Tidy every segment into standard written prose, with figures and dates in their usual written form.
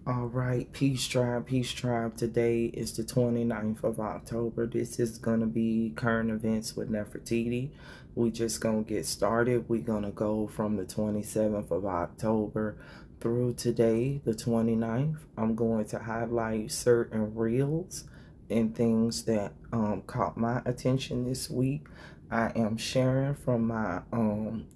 All right, Peace Tribe, Peace Tribe. Today is the 29th of October. This is going to be current events with Nefertiti. We just going to get started. We're going to go from the 27th of October through today, the 29th. I'm going to highlight certain reels and things that caught my attention this week. I am sharing from my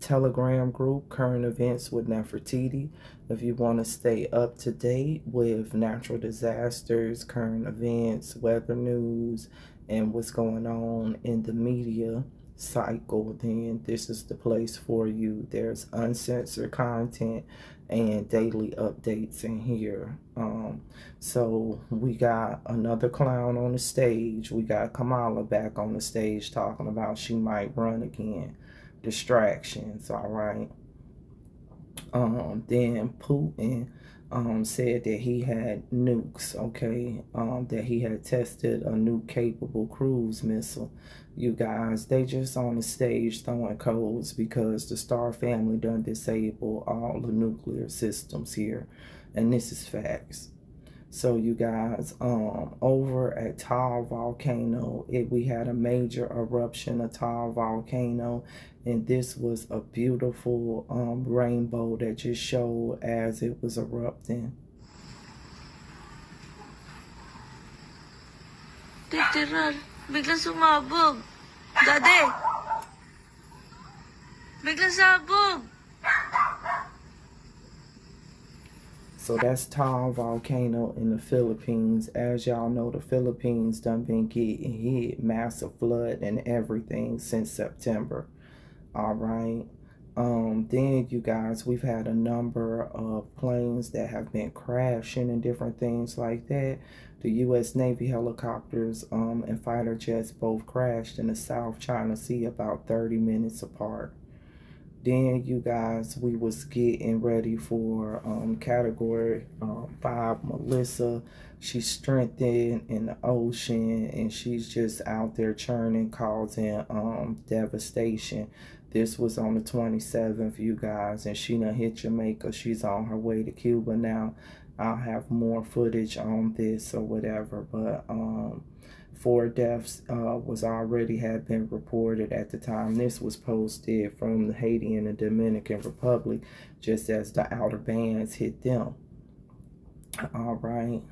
Telegram group, Current Events with Nefertiti. If you want to stay up to date with natural disasters, current events, weather news, and what's going on in the media cycle, then this is the place for you. There's uncensored content and daily updates in here. So we got another clown on the stage. We got Kamala back on the stage talking about she might run again. Distractions, all right. Then Putin said that he had nukes, okay, that he had tested a nuke capable cruise missile. You guys, they just on the stage throwing codes because the Star family done disable all the nuclear systems here, and this is facts. So you guys, over at Tall Volcano, we had a major eruption of Tall Volcano, and this was a beautiful rainbow that just showed as it was erupting. Literal, biglang sumabog. Daddy! Biglang sabog! So that's Tall Volcano in the Philippines. As y'all know, the Philippines done been getting hit, massive flood and everything since September. All right. Then you guys, we've had a number of planes that have been crashing and different things like that. The U.S. Navy helicopters and fighter jets both crashed in the South China Sea about 30 minutes apart. Then you guys, we was getting ready for category 5 Melissa. She's stranded in the ocean and she's just out there churning, causing devastation. This was on the 27th, you guys, and she done hit Jamaica. She's on her way to Cuba now. I'll have more footage on this or whatever, but 4 deaths had been reported at the time this was posted from the Haiti and the Dominican Republic, just as the outer bands hit them. All right.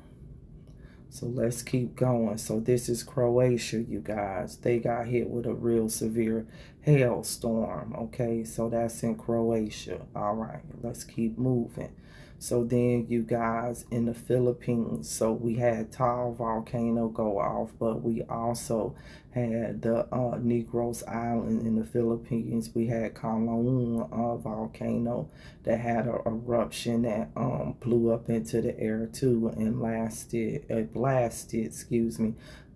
So let's keep going. So this is Croatia, you guys. They got hit with a real severe hailstorm. Okay, so that's in Croatia. All right, let's keep moving. So then you guys, in the Philippines, so we had Tall Volcano go off, but we also had the Negros Island in the Philippines. We had Kalaun volcano that had an eruption that blew up into the air too and blasted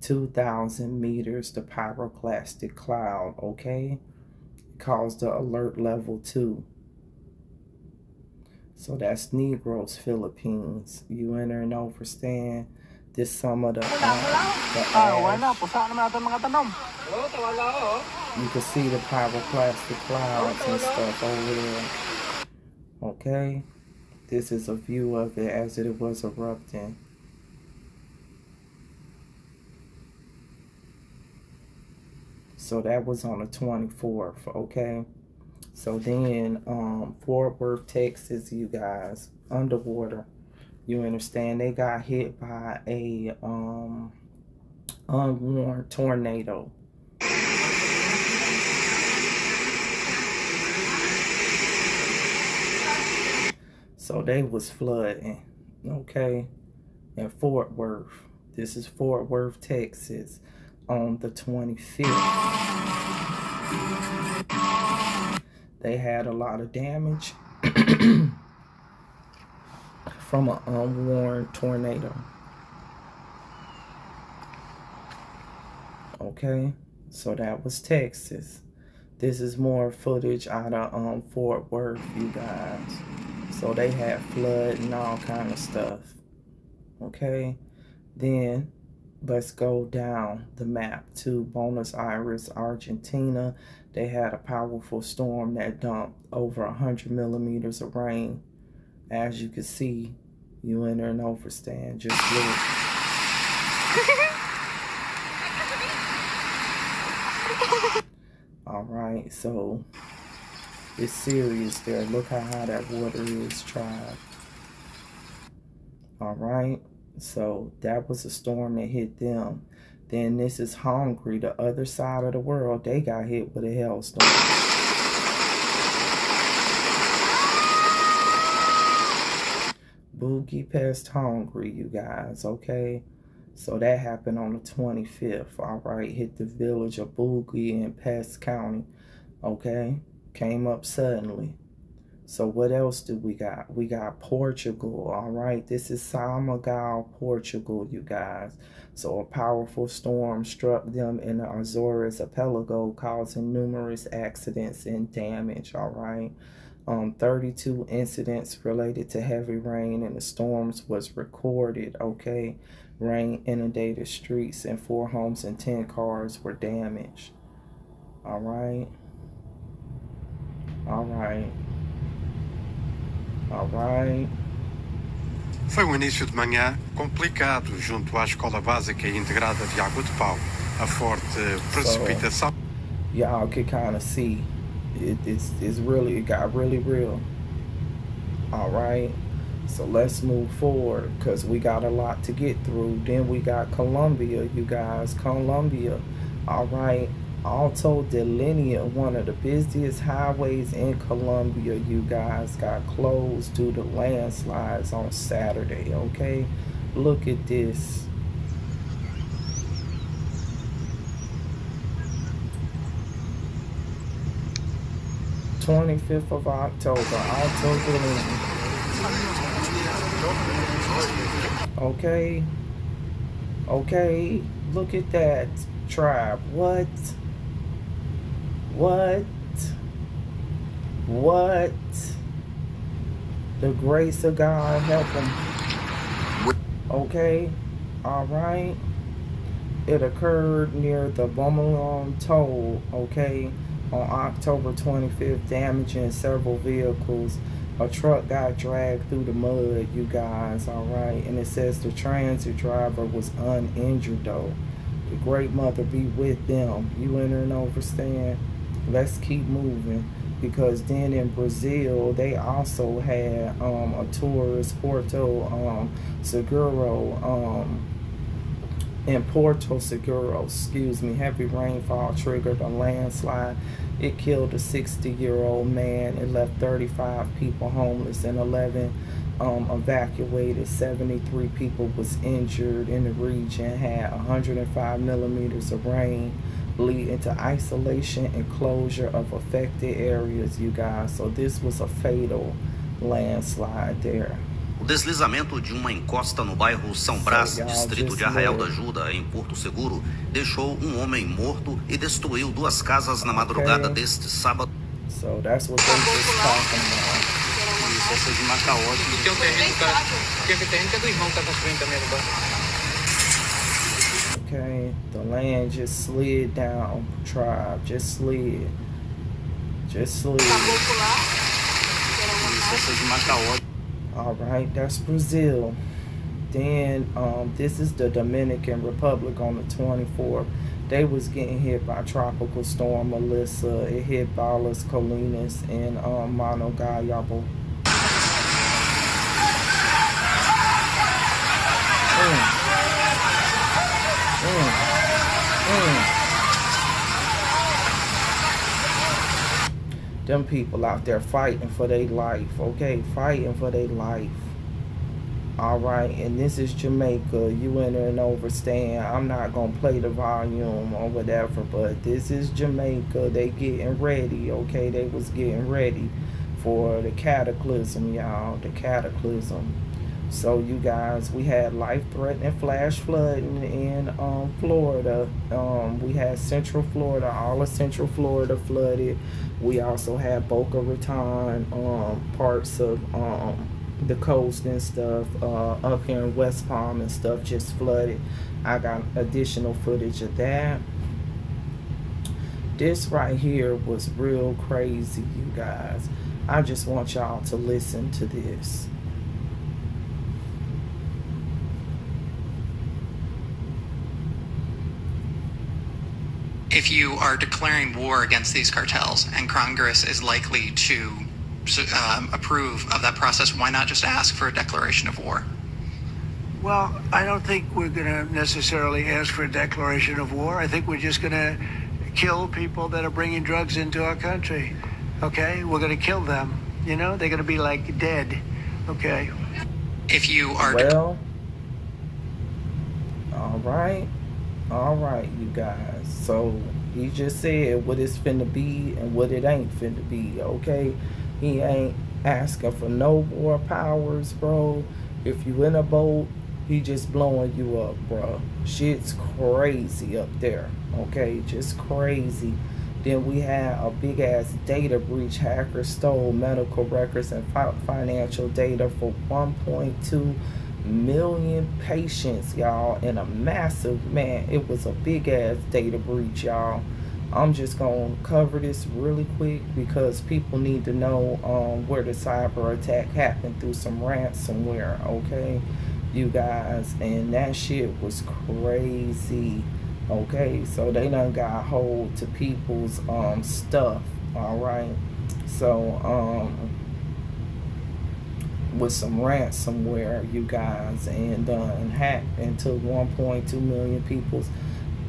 2,000 meters, the pyroclastic cloud, okay? Caused the alert level 2. So that's Negros, Philippines. You enter and understand this some of the ash. You can see the pyroclastic clouds and stuff over there. Okay? This is a view of it as it was erupting. So that was on the 24th, okay? So then, Fort Worth, Texas, you guys, underwater. You understand? They got hit by a unwarned tornado. So they was flooding, okay, in Fort Worth. This is Fort Worth, Texas, on the 25th. They had a lot of damage from an unwarned tornado. Okay, so that was Texas. This is more footage out of Fort Worth, you guys. So they had flood and all kind of stuff. Okay, then let's go down the map to Buenos Aires, Argentina. They had a powerful storm that dumped over 100 millimeters of rain. As you can see, You in there and overstand. Just look. Alright, so it's serious there. Look how high that water is, tribe. Alright, so that was a storm that hit them. Then this is Hungary, the other side of the world. They got hit with a hailstorm. Boogie past Hungary, you guys, okay? So that happened on the 25th, all right? Hit the village of Boogie in Pest County, okay? Came up suddenly. So what else do we got? We got Portugal, all right? This is Samagal, Portugal, you guys. So a powerful storm struck them in the Azores archipelago, causing numerous accidents and damage, all right? 32 incidents related to heavy rain and the storms was recorded, okay? Rain inundated streets and 4 homes and 10 cars were damaged, all right? All right. All right. Foi um início de manhã complicado junto à Escola Básica Integrada de Água de Pau. A forte precipitação. So, y'all can kind of see it got really real. All right. So let's move forward because we got a lot to get through. Then we got Colombia, you guys. Colombia. All right. Alto de Linea, one of the busiest highways in Colombia, you guys, got closed due to landslides on Saturday, okay? Look at this. "25th of October, Alto de Linea." Okay? Okay, look at that, tribe. What? The grace of God help them. Okay, all right. It occurred near the Bomalong Toll, okay, on October 25th, damaging several vehicles. A truck got dragged through the mud, you guys, all right. And it says the transit driver was uninjured, though. The Great Mother be with them. You enter and overstand. Let's keep moving, because then in Brazil they also had a tourist, Porto Seguro, in Porto Seguro, excuse me, heavy rainfall triggered a landslide. It killed a 60-year-old man. It left 35 people homeless and 11 evacuated. 73 people was injured in the region. Had 105 millimeters of rain, leading to isolation and closure of affected areas, you guys. So this was a fatal landslide there. O deslizamento de uma encosta no bairro São Brás, distrito de Arraial da Ajuda, em Porto Seguro, deixou um homem morto e destruiu 2 casas na madrugada deste sábado. So that's what they just talking about. Isso, essa de Macau. Tem um terreno do cara. Tem terreno que é do irmão que tá construindo também agora. Okay, the land just slid down, tribe. Just slid. Just slid. Isso, essa de Macau. All right, that's Brazil. Then this is the Dominican Republic on the 24th. They was getting hit by Tropical Storm Melissa. It hit Balas, Colinas, and Monogayabo. Them people out there fighting for their life, okay? Fighting for their life. All right, and this is Jamaica. You enter and overstand. I'm not going to play the volume or whatever, but this is Jamaica. They getting ready, okay? They was getting ready for the cataclysm, y'all. The cataclysm. So, you guys, we had life-threatening flash flooding in Florida. We had Central Florida, all of Central Florida flooded. We also had Boca Raton, parts of the coast and stuff, up here in West Palm and stuff just flooded. I got additional footage of that. This right here was real crazy, you guys. I just want y'all to listen to this. if you are declaring war against these cartels and Congress is likely to approve of that process, why not just ask for a declaration of war? Well, I don't think we're going to necessarily ask for a declaration of war. I think we're just going to kill people that are bringing drugs into our country. Okay? We're going to kill them. You know, they're going to be like dead. Okay? If you are... Well, all right, you guys. So he just said what it's finna be and what it ain't finna be, okay? He ain't asking for no more powers, bro. If you in a boat, he just blowing you up, bro. Shit's crazy up there, okay? Just crazy. Then we had a big ass data breach. Hackers stole medical records and financial data for 1.2 million patients, y'all, and a massive, man, it was a big ass data breach, y'all. I'm just gonna cover this really quick because people need to know where the cyber attack happened, through some ransomware, okay, you guys, and that shit was crazy. Okay, so they done got hold to people's stuff, all right. So with some ransomware, you guys, and hacked into 1.2 million people's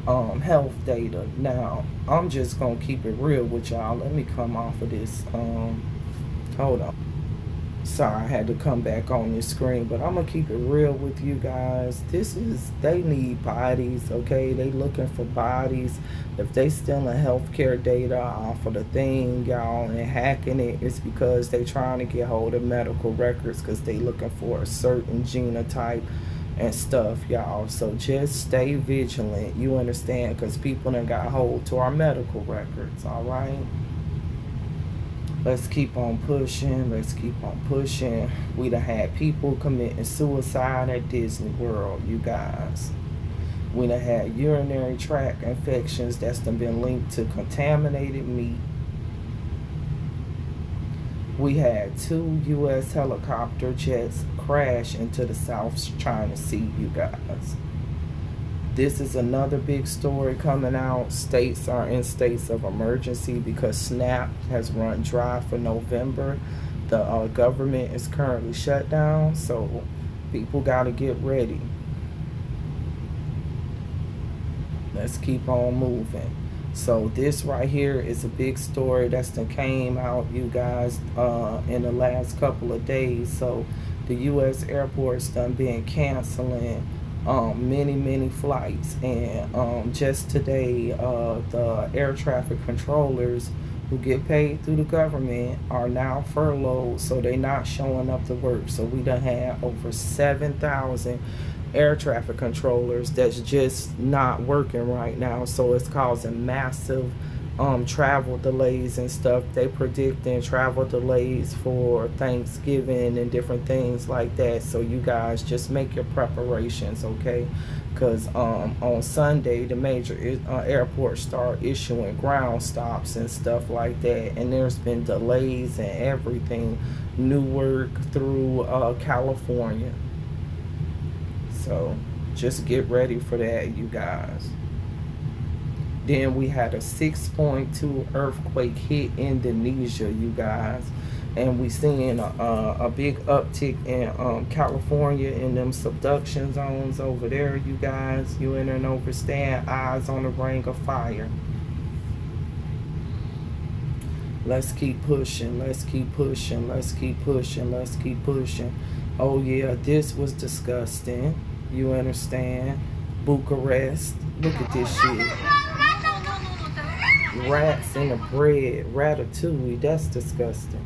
health data. Now I'm just gonna keep it real with y'all. Let me come off of this. Hold on. Sorry, I had to come back on this screen, but I'm gonna keep it real with you guys. They need bodies, okay? They looking for bodies. If they stealing healthcare data off of the thing, y'all, and hacking it, it's because they trying to get hold of medical records because they looking for a certain genotype and stuff, y'all. So just stay vigilant, you understand, because people done got hold to our medical records, all right? Let's keep on pushing. Let's keep on pushing. We done had people committing suicide at Disney World, you guys. We done had urinary tract infections that's done been linked to contaminated meat. We had 2 U.S. helicopter jets crash into the South China Sea, you guys. This is another big story coming out. States are in states of emergency because SNAP has run dry for November. The government is currently shut down, so people got to get ready. Let's keep on moving. So this right here is a big story that's done came out, you guys, in the last couple of days. So the U.S. airports done been canceling many flights, and just today the air traffic controllers who get paid through the government are now furloughed, so they not showing up to work. So we done had over 7,000 air traffic controllers that's just not working right now, so it's causing massive travel delays and stuff. They predicting travel delays for Thanksgiving and different things like that. So you guys just make your preparations, okay? Because on Sunday the major airports start issuing ground stops and stuff like that, and there's been delays and everything. Newark through California. So just get ready for that, you guys. Then we had a 6.2 earthquake hit Indonesia, you guys. And we seeing a big uptick in California in them subduction zones over there, you guys. You in and overstand, eyes on the ring of fire. Let's keep pushing, let's keep pushing, let's keep pushing, let's keep pushing. Oh yeah, this was disgusting. You understand? Bucharest. Look at this shit. Rats in the bread. Ratatouille. That's disgusting.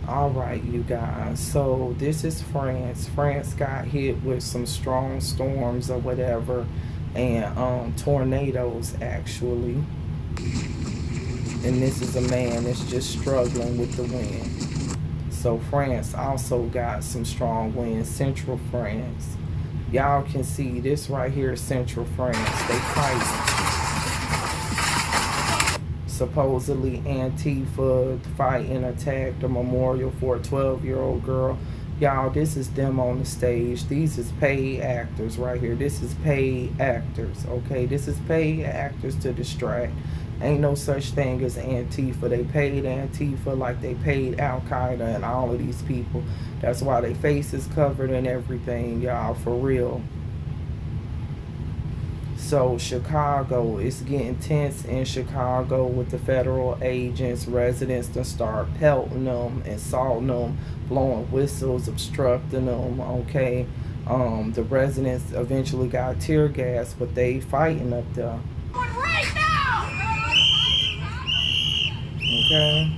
Alright, you guys. So this is France. France got hit with some strong storms or whatever. And tornadoes, actually. And this is a man that's just struggling with the wind. So France also got some strong winds. Central France. Y'all can see this right here, Central France. They fighting. Supposedly Antifa fighting attacked a memorial for a 12-year-old girl Y'all, this is them on the stage. These is paid actors right here. This is paid actors, okay? This is paid actors to distract. Ain't no such thing as Antifa. They paid Antifa like they paid Al-Qaeda and all of these people. That's why their face is covered and everything, y'all, for real. So Chicago, it's getting tense in Chicago with the federal agents. Residents to start pelting them, assaulting them, blowing whistles, obstructing them, okay? The residents eventually got tear gas, but they fighting up there. Right now! Okay?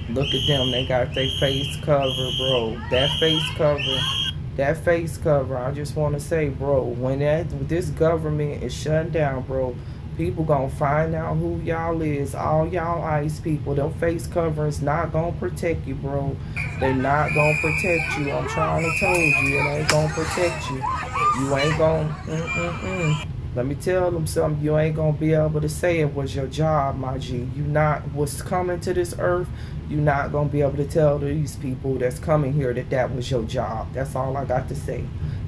Look at them, they got their face covered, bro. That face cover, I just want to say, bro, when this government is shutting down, bro, people gonna find out who y'all is. All y'all ICE people, them face coverings not gonna protect you, bro. They not gonna protect you. I'm trying to tell you, it ain't gonna protect you. You ain't gonna, Let me tell them something. You ain't gonna be able to say it was your job, my G. You not what's coming to this earth. You not gonna be able to tell these people that's coming here that that was your job. That's all I got to say.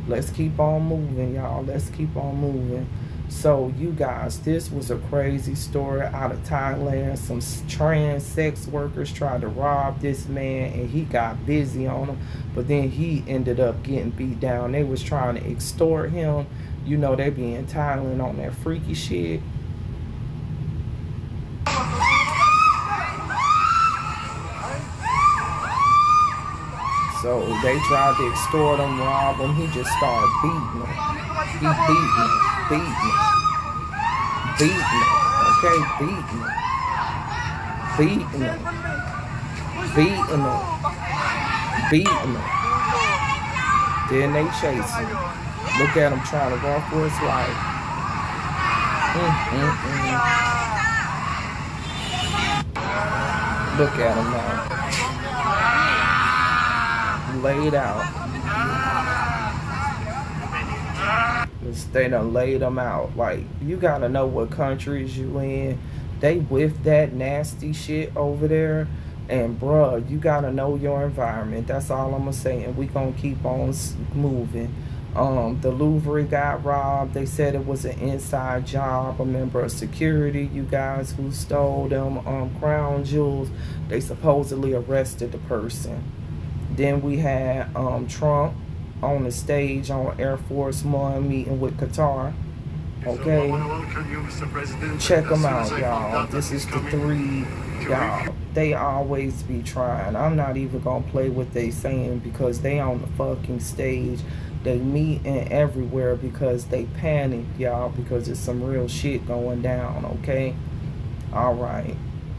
Let's keep on moving, y'all. Let's keep on moving. So, you guys, this was a crazy story out of Thailand. Some trans sex workers tried to rob this man, and he got busy on them. But then he ended up getting beat down. They was trying to extort him. You know, they be in Thailand on that freaky shit. So they tried to extort him, rob him. He just started beating him. He beating him. Okay, beating him. Beating him. Then they chase him. Look at him trying to run for his life. Look at him now. Laid out. They done laid them out. Like, you gotta know what countries you in. They with that nasty shit over there. And bruh, you gotta know your environment. That's all I'm gonna say. And we gonna keep on moving. The Louvre got robbed. They said it was an inside job. A member of security, you guys, who stole them crown jewels. They supposedly arrested the person. Then we had Trump on the stage on Air Force One meeting with Qatar. Okay, check them out, y'all. This is the three, y'all. They always be trying. I'm not even gonna play what they saying because they on the fucking stage. They meeting everywhere because they panic, y'all, because it's some real shit going down, okay? All right.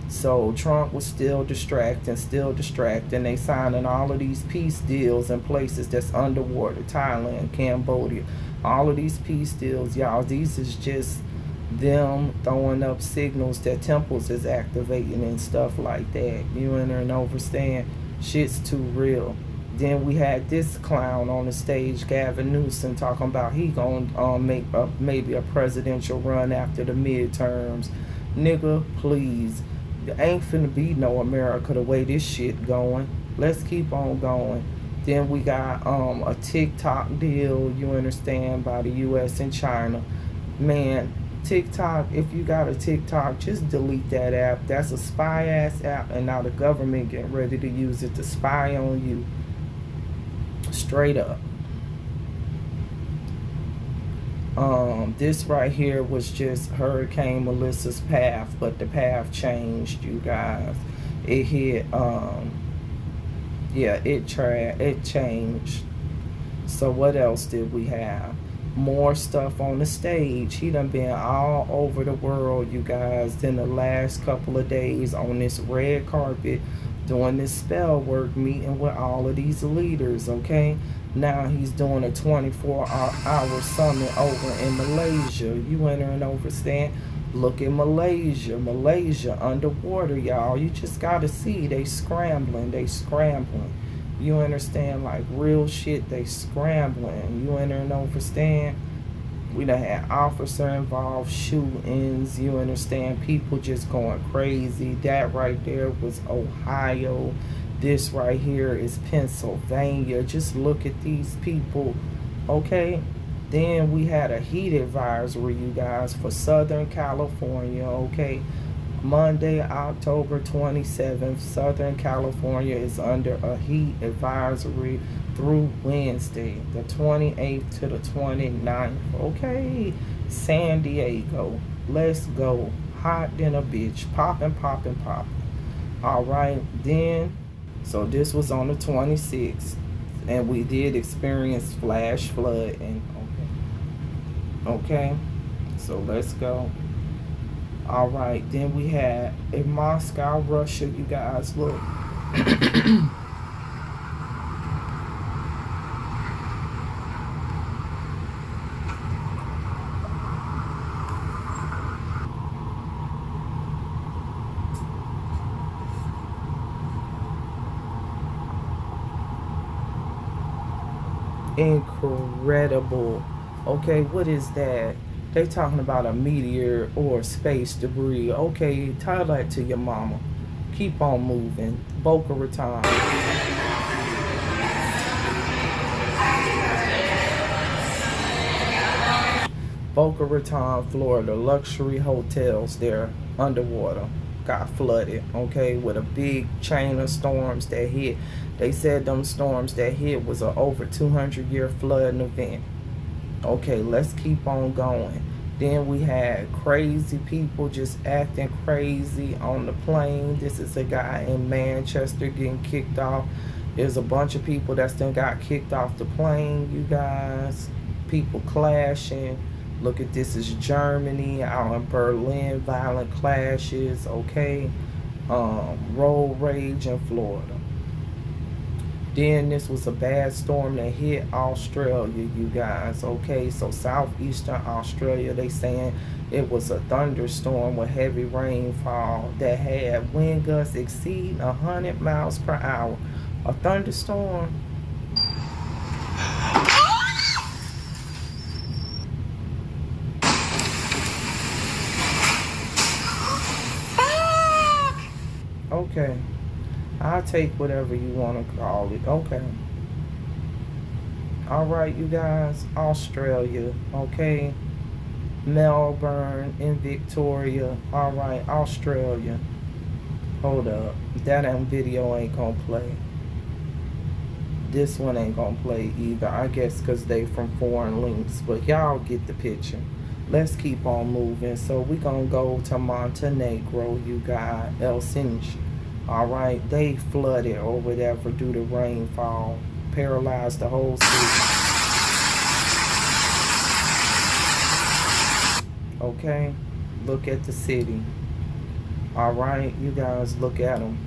So Trump was still distracting. They signing all of these peace deals in places that's underwater. Thailand, Cambodia, all of these peace deals, y'all. These is just them throwing up signals that temples is activating and stuff like that. You understand? Shit's too real. Then we had this clown on the stage, Gavin Newsom, talking about he gonna make maybe a presidential run after the midterms. Nigga, please. There ain't finna be no America the way this shit going. Let's keep on going. Then we got a TikTok deal, you understand, by the US and China. Man, TikTok, if you got a TikTok, just delete that app. That's a spy ass app, and now the government getting ready to use it to spy on you. Straight up. This right here was just Hurricane Melissa's path, but the path changed, you guys. It hit, yeah, it changed. So what else did we have? More stuff on the stage. He done been all over the world, you guys, in the last couple of days on this red carpet, doing this spell work, meeting with all of these leaders, okay? Now he's doing a 24-hour summit over in Malaysia. You entering overstand? Look at Malaysia. Malaysia underwater, y'all. You just gotta see. They scrambling. You understand? Like real shit, they scrambling. You entering overstand? We done had officer involved shootings. You understand? People just going crazy. That right there was Ohio. This right here is Pennsylvania. Just look at these people, okay? Then we had a heat advisory, you guys, for Southern California, okay? Monday, October 27th, Southern California is under a heat advisory through Wednesday, the 28th to the 29th, okay? San Diego, let's go. Hot than a bitch. Popping, popping, popping. All right, then, so this was on the 26th, and we did experience flash flooding. Okay, so let's go. All right, then we had in Moscow, Russia, you guys, look. Incredible. Okay, what is that? They talking about a meteor or space debris. Okay, tell that to your mama. Keep on moving. Boca Raton. Boca Raton, Florida. Luxury hotels there underwater got flooded, okay, with a big chain of storms that hit. They said them storms that hit was a over 200-year flooding event. Okay, let's keep on going. Then we had crazy people just acting crazy on the plane. This is a guy in Manchester getting kicked off. There's a bunch of people that still got kicked off the plane, you guys. People clashing. Look at this, is Germany, out in Berlin, violent clashes, okay? Road rage in Florida. Then this was a bad storm that hit Australia, you guys, okay? So southeastern Australia, they saying it was a thunderstorm with heavy rainfall that had wind gusts exceeding 100 miles per hour. A thunderstorm. Okay, I'll take whatever you want to call it. Okay. All right, you guys. Australia. Okay. Melbourne and Victoria. All right, Australia. Hold up. That video ain't gonna play. This one ain't gonna play either. I guess because they from foreign links. But y'all get the picture. Let's keep on moving. So we gonna go to Montenegro, you got Helsinki. All right, they flooded over there due to rainfall, paralyzed the whole city. Okay, look at the city. All right, you guys, look at them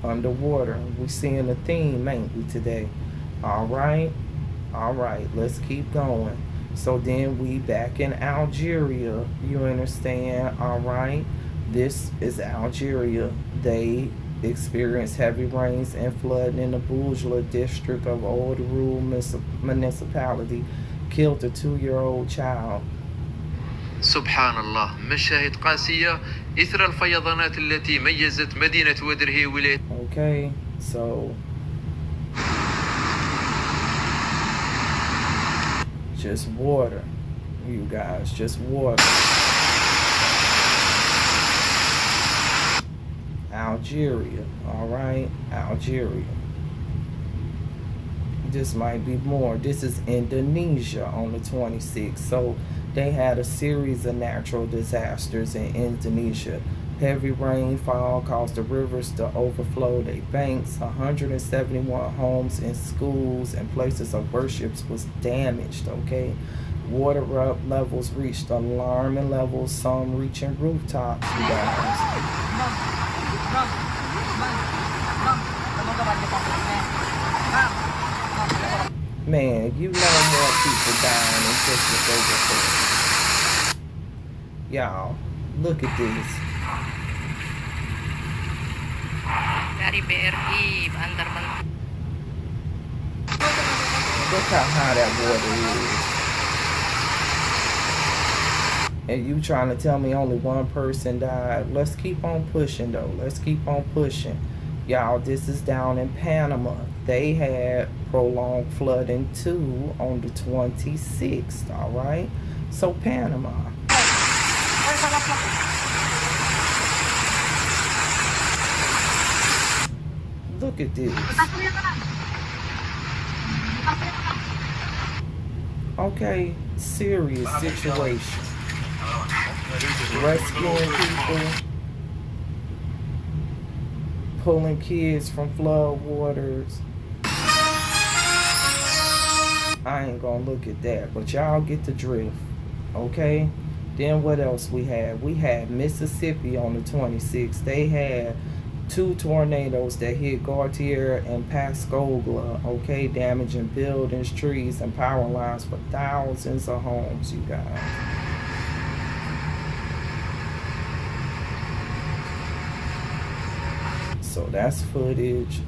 underwater. We seeing a theme, ain't we, today? All right, let's keep going. So then we back in Algeria, you understand? All right, this is Algeria. They experienced heavy rains and flooding in the Bourgeois district of Old Rule municipality, killed a 2-year-old child. سبحان الله، مشاهد قاسية إثر الفيضانات التي ميزت مدينة ودرهي ولاية. Okay, so just water, you guys, just water. Algeria, all right, Algeria. This might be more. This is Indonesia on the 26th. So they had a series of natural disasters in Indonesia. Heavy rainfall caused the rivers to overflow their banks. 171 homes and schools and places of worship was damaged, okay? Water levels reached alarming levels, some reaching rooftops, you guys. Man, you know more people dying than just what they report. Y'all, look at this. Look how high that water is. And you trying to tell me only one person died? Let's keep on pushing, though. Let's keep on pushing. Y'all, this is down in Panama. They had prolonged flooding too on the 26th, all right? So Panama. Look at this. Okay, serious situation. Rescuing people, pulling kids from flood waters. I ain't gonna look at that, but y'all get the drift, okay? Then what else we had? We had Mississippi on the 26th. They had 2 tornadoes that hit Gautier and Pascagoula, okay, damaging buildings, trees, and power lines for thousands of homes, you guys. So that's footage.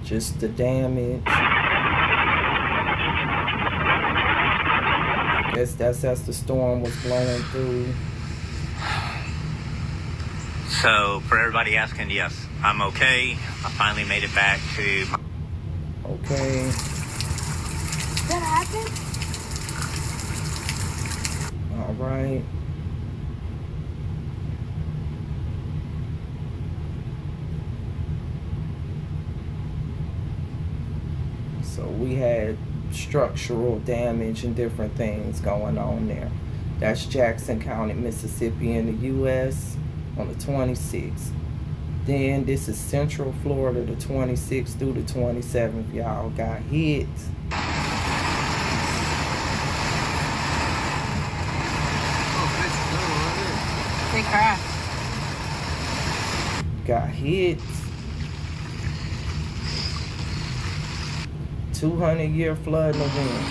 Just the damage. I guess that's as the storm was blowing through. So, for everybody asking, yes, I'm okay. I finally made it back to... Okay. That happened? All right. So we had structural damage and different things going on there. That's Jackson County, Mississippi in the U.S. on the 26th. Then this is Central Florida, the 26th through the 27th. Y'all got hit. They crashed. Got hit. 200-year flooding event.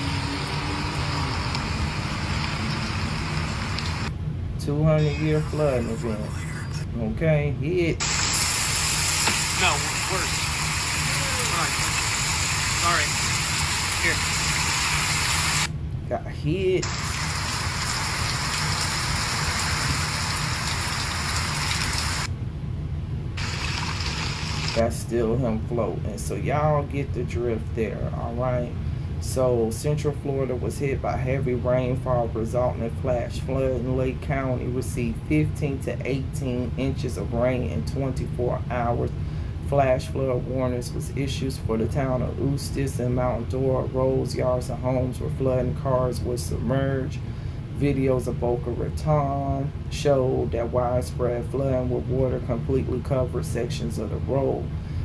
200-year flooding event. Okay, hit. No, worse. Sorry. Here. Got hit. That's still him floating. So y'all get the drift there, all right? So Central Florida was hit by heavy rainfall resulting in flash flood, and Lake County received 15 to 18 inches of rain in 24 hours. Flash flood warnings was issued for the town of Eustis and Mount Dora. Roads, yards, and homes were flooding. Cars were submerged. Videos of Boca Raton showed that widespread flooding with water completely covered sections of the road.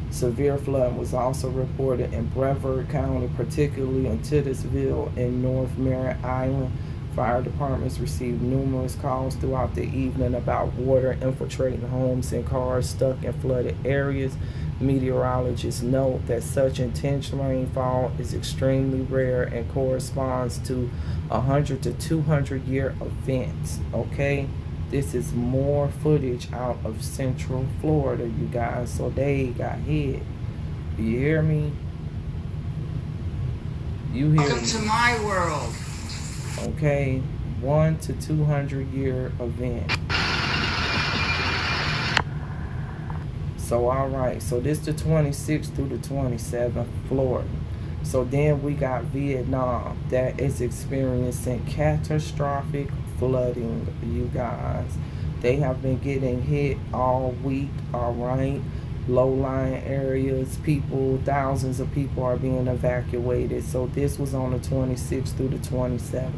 Severe flooding was also reported in Brevard County, particularly in Titusville and North Merritt Island. Fire departments received numerous calls throughout the evening about water infiltrating homes and cars stuck in flooded areas. Meteorologists note that such intense rainfall is extremely rare and corresponds to 100 to 200 year events. Okay, this is more footage out of Central Florida, you guys. So they got hit. You hear me? You hear Welcome me? to my world. Okay, 1 to 200 year event. So all right, so this the 26th through the 27th, Florida. So then we got Vietnam that is experiencing catastrophic flooding, you guys. They have been getting hit all week, all right? Low-lying areas, people, thousands of people are being evacuated. So this was on the 26th through the 27th.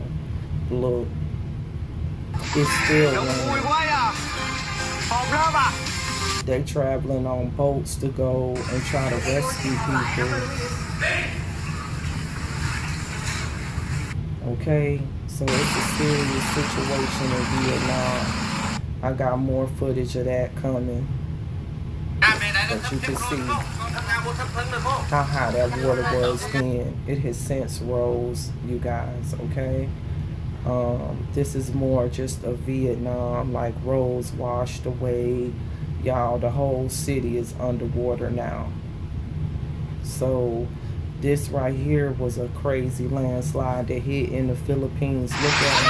Look, it's still raining. They traveling on boats to go and try to rescue people. Okay, so it's a serious situation in Vietnam. I got more footage of that coming. But you can see how high that water was then. It has since rose, you guys, okay? This is more just of Vietnam, like roads washed away. Y'all, the whole city is underwater now. So this right here was a crazy landslide that hit in the Philippines. Look at it.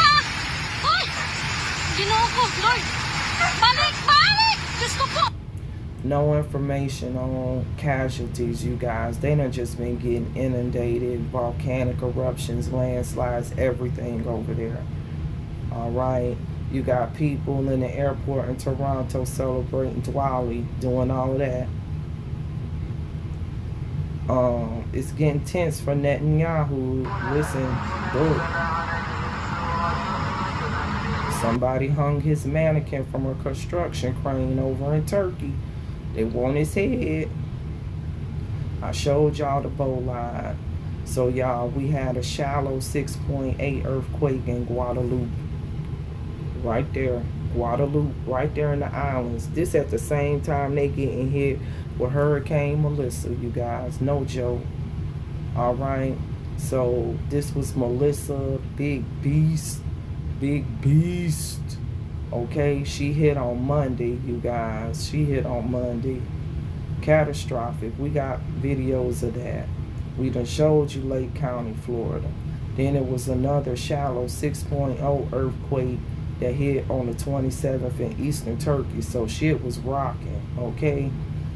No information on casualties, you guys. They done just been getting inundated, volcanic eruptions, landslides, everything over there. All right. You got people in the airport in Toronto celebrating Diwali, doing all of that. It's getting tense for Netanyahu. Listen, look. Somebody hung his mannequin from a construction crane over in Turkey. They want his head. I showed y'all the bow line. So y'all, we had a shallow 6.8 earthquake in Guadeloupe. Right there. Guadeloupe, right there in the islands. This at the same time they getting hit with Hurricane Melissa, you guys. No joke. Alright. So this was Melissa, big beast. Big beast. Okay, she hit on Monday, you guys. She hit on Monday. Catastrophic. We got videos of that. We done showed you Lake County, Florida. Then it was another shallow 6.0 earthquake that hit on the 27th in eastern Turkey. So shit was rocking. Okay.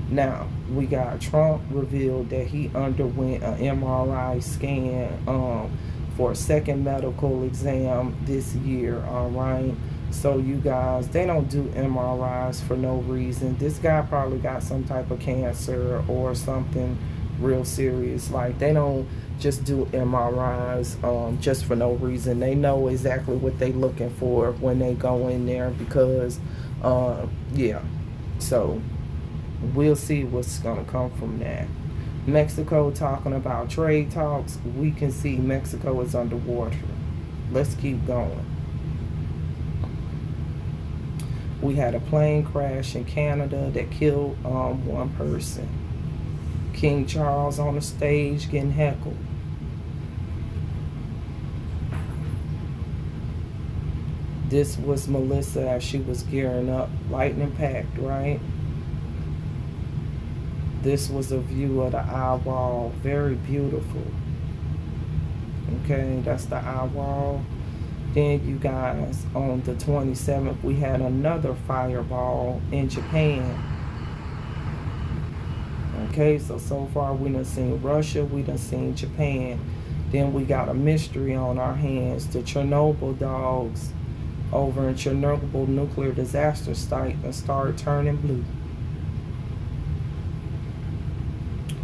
Now, we got Trump revealed that he underwent an MRI scan for a second medical exam this year, all right? So you guys, they don't do MRIs for no reason. This guy probably got some type of cancer or something real serious. Like, they don't just do MRIs just for no reason. They know exactly what they looking for when they go in there because, yeah. So, we'll see what's going to come from that. Mexico talking about trade talks. We can see Mexico is underwater. Let's keep going. We had a plane crash in Canada that killed one person. King Charles on the stage getting heckled. This was Melissa as she was gearing up. Lightning packed, right? This was a view of the eye wall. Very beautiful. Okay, that's the eye wall. Then you guys, on the 27th, we had another fireball in Japan. Okay, so far we done seen Russia, we done seen Japan. Then we got a mystery on our hands. The Chernobyl dogs over in Chernobyl nuclear disaster site and started turning blue.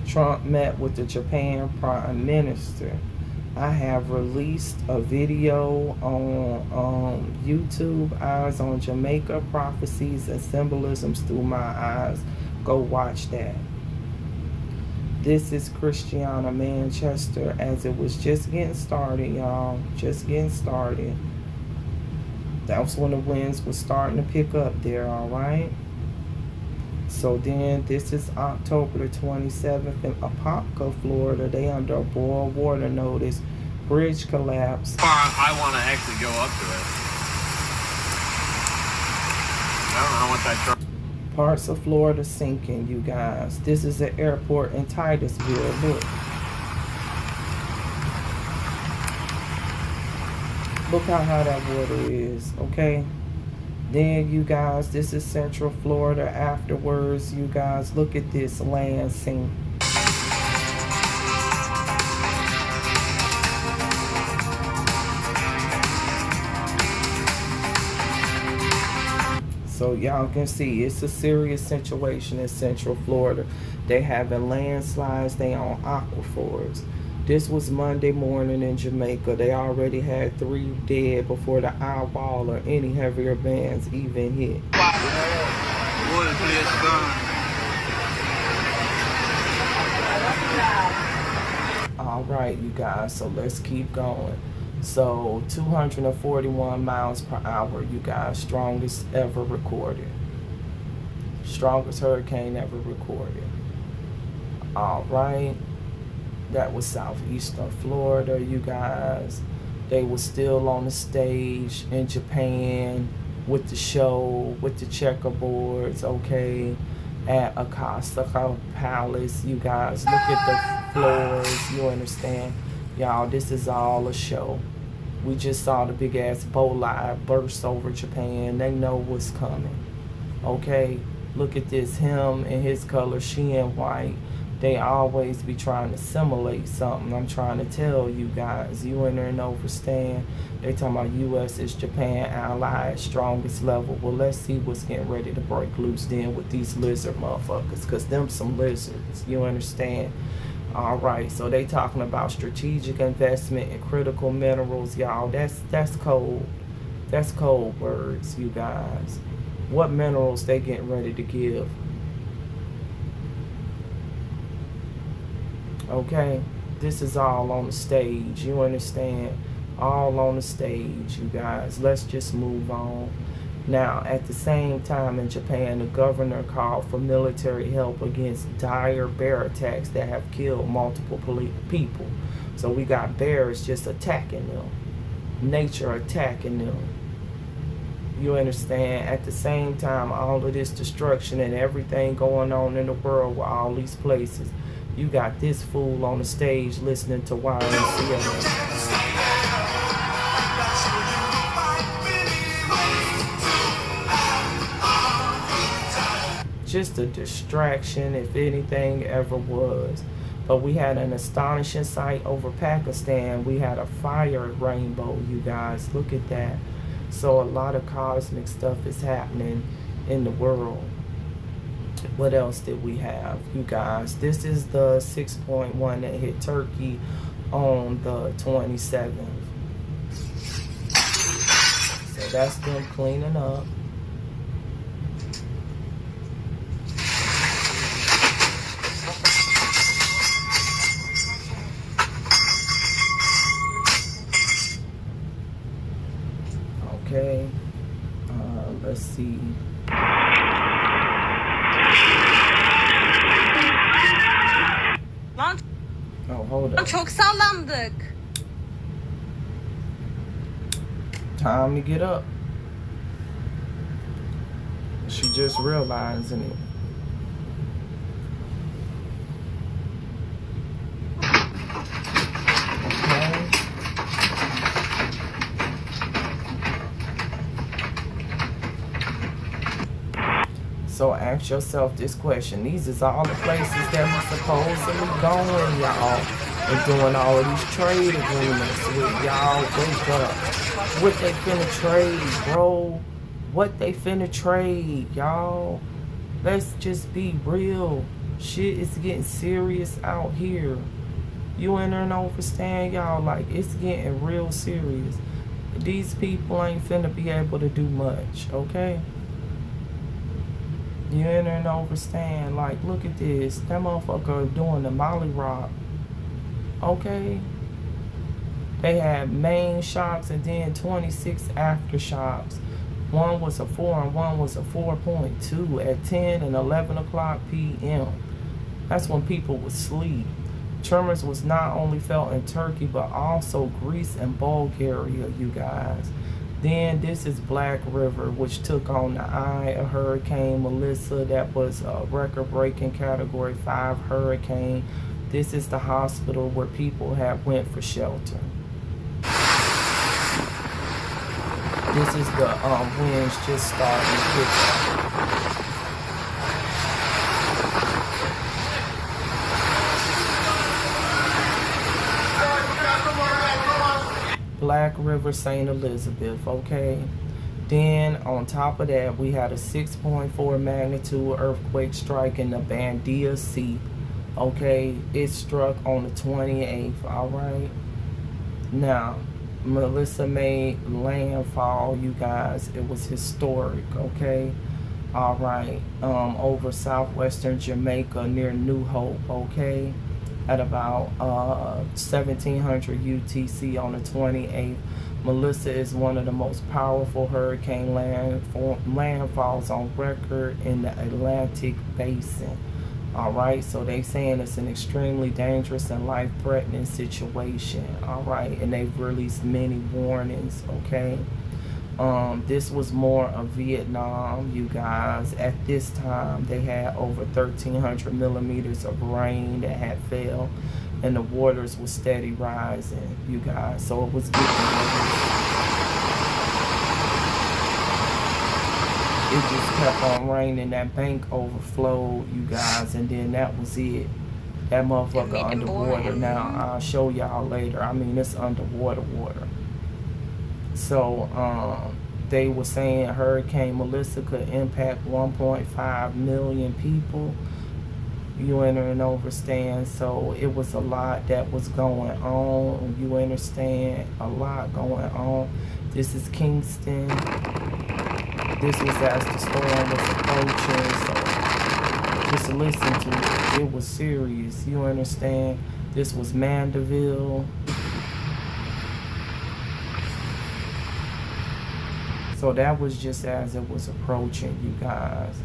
Trump met with the Japan Prime Minister. I have released a video on YouTube, Eyes on Jamaica, Prophecies and Symbolisms Through My Eyes. Go watch that. This is Christiana Manchester as it was just getting started, y'all. Just getting started. That was when the winds were starting to pick up there, all right? So then this is October the 27th in Apopka, Florida. They under a boil water notice. Bridge collapse. I want to actually go up to it. I don't know what that... Parts of Florida sinking, you guys. This is the airport in Titusville. Look. Look how high that water is, okay? Then, you guys, this is Central Florida. Afterwards, you guys, look at this land sink. So y'all can see it's a serious situation in Central Florida. They having landslides, they on aquifers. This was Monday morning in Jamaica. They already had 3 dead before the eye wall or any heavier bands even hit. All right, you guys, so let's keep going. So 241 miles per hour, you guys, strongest ever recorded. Strongest hurricane ever recorded. All right. That was southeastern Florida, you guys. They were still on the stage in Japan with the show, with the checkerboards, okay, at Akasaka Palace, you guys. Look at the floors, you understand? Y'all, this is all a show. We just saw the big ass bolide burst over Japan. They know what's coming, okay? Look at this, him and his color, she in white. They always be trying to simulate something. I'm trying to tell you guys. You in there and overstand. They talking about U.S. is Japan ally at strongest level. Well, let's see what's getting ready to break loose then with these lizard motherfuckers. Because them some lizards. You understand? All right. So they talking about strategic investment in critical minerals. Y'all, that's cold. That's cold words, you guys. What minerals they getting ready to give? Okay, this is all on the stage. You understand? All on the stage, you guys. Let's just move on. Now, at the same time in Japan, the governor called for military help against dire bear attacks that have killed multiple people. So we got bears just attacking them. Nature attacking them. You understand? At the same time, all of this destruction and everything going on in the world with all these places, you got this fool on the stage listening to YMCA. Just a distraction, if anything ever was. But we had an astonishing sight over Pakistan. We had a fire rainbow, you guys. Look at that. So a lot of cosmic stuff is happening in the world. What else did we have, you guys? This is the 6.1 that hit Turkey on the 27th. So that's them cleaning up. Okay. Let's see. Oh, hold up. Çok sallandık. Time to get up. She just realizing it. Okay. So ask yourself this question. These is all the places that we supposedly going, y'all. And doing all of these trade agreements with y'all. Wake up. What they finna trade, bro? What they finna trade, y'all? Let's just be real. Shit is getting serious out here. You in there and understand, y'all? Like, it's getting real serious. These people ain't finna be able to do much, okay? You in there and understand, like, look at this. That motherfucker doing the Molly Rock. Okay? They had main shocks and then 26 aftershocks. One was a 4 and one was a 4.2 at 10 and 11 o'clock p.m. That's when people would sleep. Tremors was not only felt in Turkey, but also Greece and Bulgaria, you guys. Then this is Black River, which took on the eye of Hurricane Melissa. That was a record-breaking Category 5 hurricane. This is the hospital where people have went for shelter. This is the winds just starting to pick up. Black River, St. Elizabeth, okay? Then on top of that, we had a 6.4 magnitude earthquake striking the Bandia Sea, okay? It struck on the 28th, all right? Now, Melissa made landfall, you guys. It was historic, okay? All right, over southwestern Jamaica near New Hope, okay? At about 1700 UTC on the 28th. Melissa is one of the most powerful hurricane landfalls on record in the Atlantic Basin. All right, so they saying it's an extremely dangerous and life-threatening situation. All right, and they've released many warnings, okay? This was more of Vietnam, you guys. At this time, they had over 1,300 millimeters of rain that had fell, and the waters was steady rising, you guys. So it was getting worse. it just kept on raining. That bank overflowed, you guys, and then that was it. That motherfucker underwater now. I'll show y'all later. I mean, it's underwater water. So they were saying Hurricane Melissa could impact 1.5 million people. You understand? So it was a lot that was going on. You understand? A lot going on. This is Kingston. This was as the storm was approaching. So just listen to it. It was serious. You understand? This was Mandeville. So that was just as it was approaching, you guys.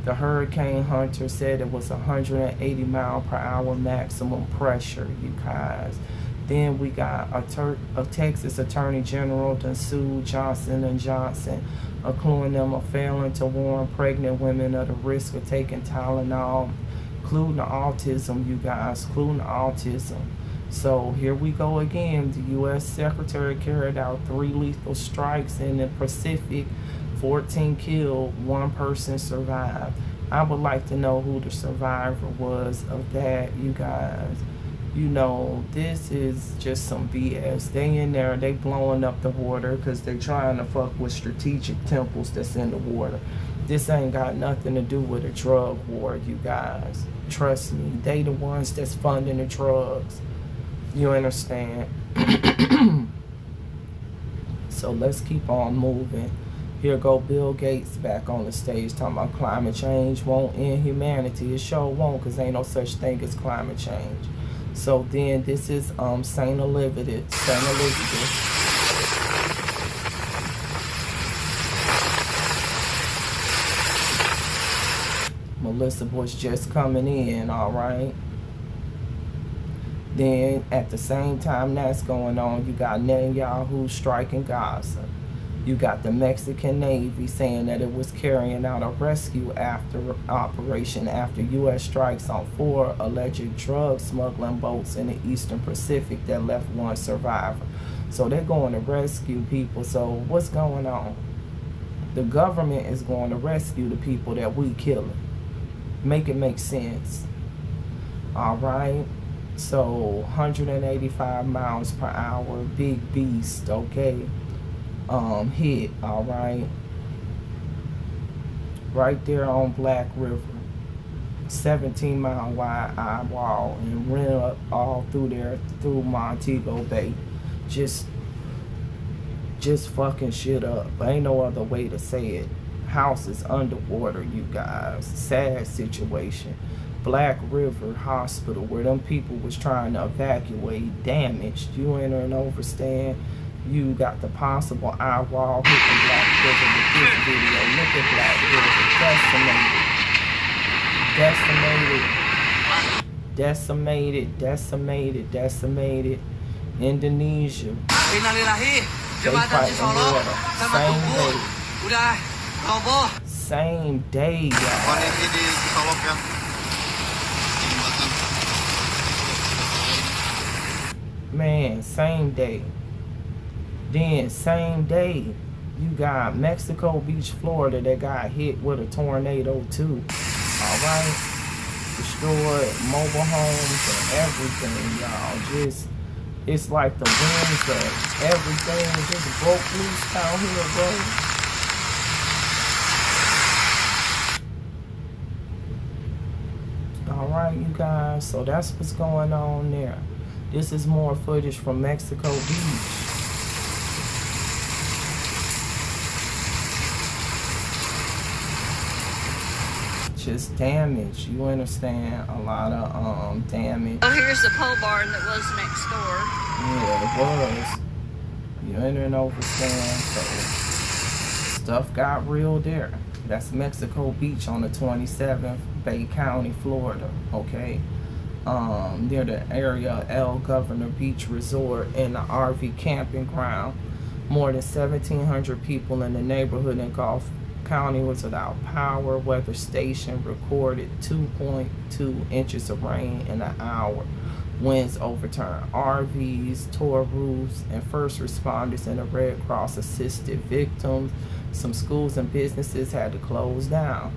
The hurricane hunter said it was 180 mile per hour maximum pressure, you guys. Then we got a Texas Attorney General that sued Johnson & Johnson, accusing them of failing to warn pregnant women of the risk of taking Tylenol, including autism, you guys, including autism. So here we go again. The U.S. Secretary carried out 3 lethal strikes in the Pacific. 14 killed, 1 person survived. I would like to know who the survivor was of that, you guys. You know, this is just some BS. They in there, they blowing up the water because they trying to fuck with strategic temples that's in the water. This ain't got nothing to do with a drug war, you guys. Trust me, they the ones that's funding the drugs. You understand? So let's keep on moving. Here go Bill Gates back on the stage talking about climate change won't end humanity. It sure won't, because ain't no such thing as climate change. So then this is Saint Elizabeth. Melissa was just coming in, all right? Then at the same time that's going on, you got Netanyahu striking Gaza. You got the Mexican Navy saying that it was carrying out a rescue operation after U.S. strikes on 4 alleged drug smuggling boats in the Eastern Pacific that left 1 survivor. So they're going to rescue people. So what's going on? The government is going to rescue the people that we killing. Make it make sense. All right? So 185 miles per hour, big beast, okay? Hit, all right, right there on Black River, 17-mile wide eye wall, and ran up all through there through Montego Bay, just fucking shit up. Ain't no other way to say it. House is underwater, you guys. Sad situation. Black River Hospital, where them people was trying to evacuate, damaged. You enter and overstand. You got the possible eye wall hitting Black River with this video. Look at Black River, decimated. Indonesia. They fighting water. Same day, y'all. Man, same day. Then same day, you got Mexico Beach, Florida that got hit with a tornado too. Alright? Destroyed mobile homes and everything, y'all. Just, it's like the winds of everything just broke loose down here, bro. Alright, you guys. So that's what's going on there. This is more footage from Mexico Beach. Just damage, you understand? A lot of damage. Oh, here's the pole barn that was next door. Yeah, it was. You understand? So stuff got real there. That's Mexico Beach on the 27th, Bay County, Florida. Okay, near the area El Governor Beach Resort and the RV camping ground. More than 1,700 people in the neighborhood in Gulf County was without power. Weather station recorded 2.2 inches of rain in an hour. Winds overturned RVs, tore roofs, and first responders and the Red Cross assisted victims. Some schools and businesses had to close down.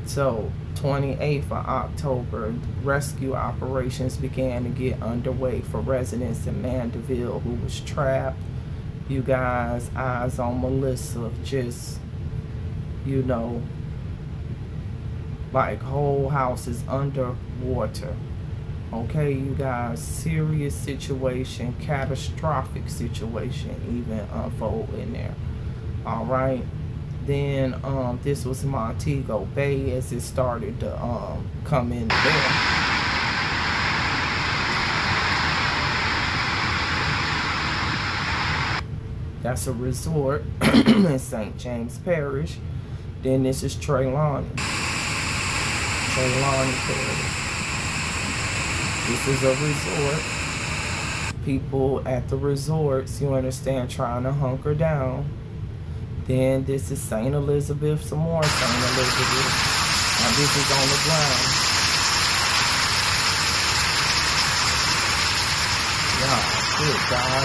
So 28th of October, rescue operations began to get underway for residents in Mandeville who was trapped. You guys, eyes on Melissa, just, you know, like whole house is underwater. Okay, you guys, serious situation, catastrophic situation even unfold in there. All right. Then this was Montego Bay as it started to come in there. That's a resort in St. James Parish. Then this is Trelawney Parish. This is a resort. People at the resorts, you understand, trying to hunker down. Then this is St. Elizabeth, some more St. Elizabeth. Now this is on the ground. Yeah, good God